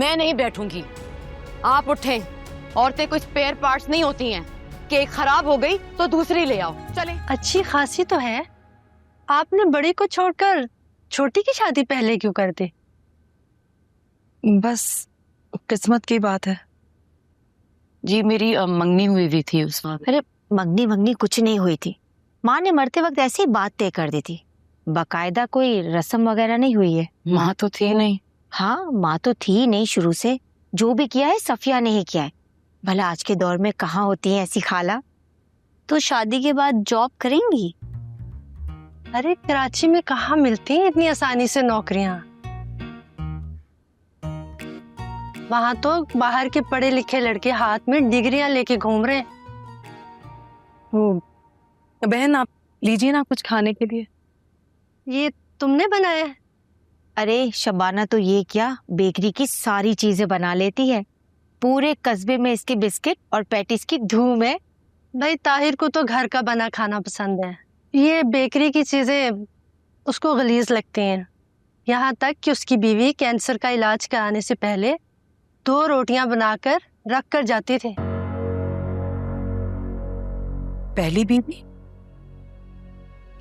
मैं नहीं बैठूंगी। आप उठें। औरतें कोई स्पेयर पार्ट्स नहीं होती हैं कि एक खराब हो गई तो दूसरी ले आओ। चलें। अच्छी खासी तो है, आपने बड़ी को छोड़कर छोटी की शादी पहले क्यों कर दी? बस किस्मत की बात है जी। मेरी मंगनी हुई थी उस वक्त। अरे मंगनी वंगनी कुछ नहीं हुई थी, माँ ने मरते वक्त ऐसी बात तय कर दी थी, बाकायदा कोई रस्म वगैरह नहीं हुई है। माँ तो थी नहीं। हाँ माँ तो थी नहीं शुरू से, जो भी किया है सफिया ने ही किया है। भला आज के दौर में कहाँ होती है ऐसी खाला। तो शादी के बाद जॉब करेंगी? अरे कराची में कहाँ मिलती हैं इतनी आसानी से नौकरियां। वहां तो बाहर के पढ़े लिखे लड़के हाथ में डिग्रियां लेके घूम रहे हैं। बहन आप लीजिए ना कुछ खाने के लिए। ये तुमने बनाया है? अरे शबाना तो ये क्या, बेकरी की सारी चीजें बना लेती है। पूरे कस्बे में इसके बिस्किट और पैटीज की धूम है। भाई ताहिर को तो घर का बना खाना पसंद है, ये बेकरी की चीजें उसको गलीज लगती हैं। यहाँ तक कि उसकी बीवी कैंसर का इलाज कराने से पहले 2 रोटियां बनाकर रख कर जाती थी। पहली बीवी?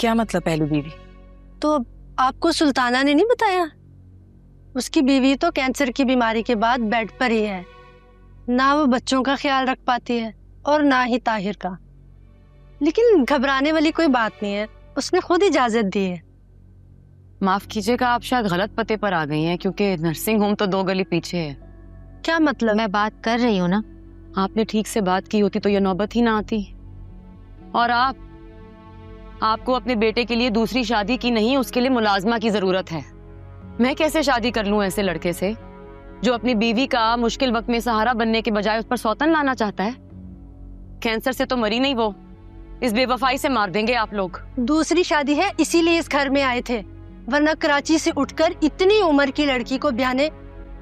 क्या मतलब पहली बीवी? तो आपको सुल्ताना ने नहीं बताया? उसकी बीवी तो कैंसर की बीमारी के बाद बेड पर ही है, ना वो बच्चों का ख्याल रख पाती है और ना ही ताहिर का। लेकिन घबराने वाली कोई बात नहीं है, उसने खुद इजाजत दी है। माफ कीजिएगा, आप शायद गलत पते पर आ गई हैं, क्योंकि नर्सिंग होम तो 2 गली पीछे है। क्या मतलब? मैं बात कर रही हूँ ना। आपने ठीक से बात की होती तो ये नौबत ही ना आती। और आपको अपने बेटे के लिए दूसरी शादी की नहीं, उसके लिए मुलाजमा की जरूरत है। मैं कैसे शादी कर लूं ऐसे लड़के से जो अपनी बीवी का मुश्किल वक्त में सहारा बनने के बजाय उस पर सौतन लाना चाहता है? कैंसर से तो मरी नहीं वो, इस बेवफाई से मार देंगे आप लोग। दूसरी शादी है इसीलिए इस घर में आए थे, वरना कराची से उठकर इतनी उम्र की लड़की को ब्याहने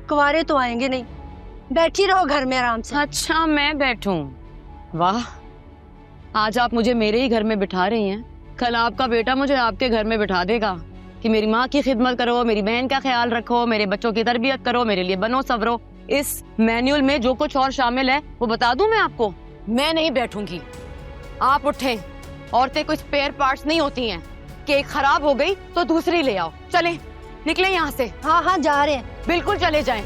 कुंवारे तो आएंगे नहीं। बैठी रहो घर में आराम से। अच्छा मैं बैठूं? वाह, आज आप मुझे मेरे ही घर में बिठा रही हैं, कल आपका बेटा मुझे आपके घर में बिठा देगा कि मेरी माँ की खिदमत करो, मेरी बहन का ख्याल रखो, मेरे बच्चों की तरबियत करो, मेरे लिए बनो सवरो। इस मैन्युअल में जो कुछ और शामिल है वो बता दूं मैं आपको? मैं नहीं बैठूंगी। आप उठें। औरतें कोई स्पेयर पार्ट्स नहीं होती हैं कि एक खराब हो गई तो दूसरी ले आओ। चलें, निकलें यहाँ से। हाँ हाँ जा रहे हैं। बिल्कुल चले जाएं।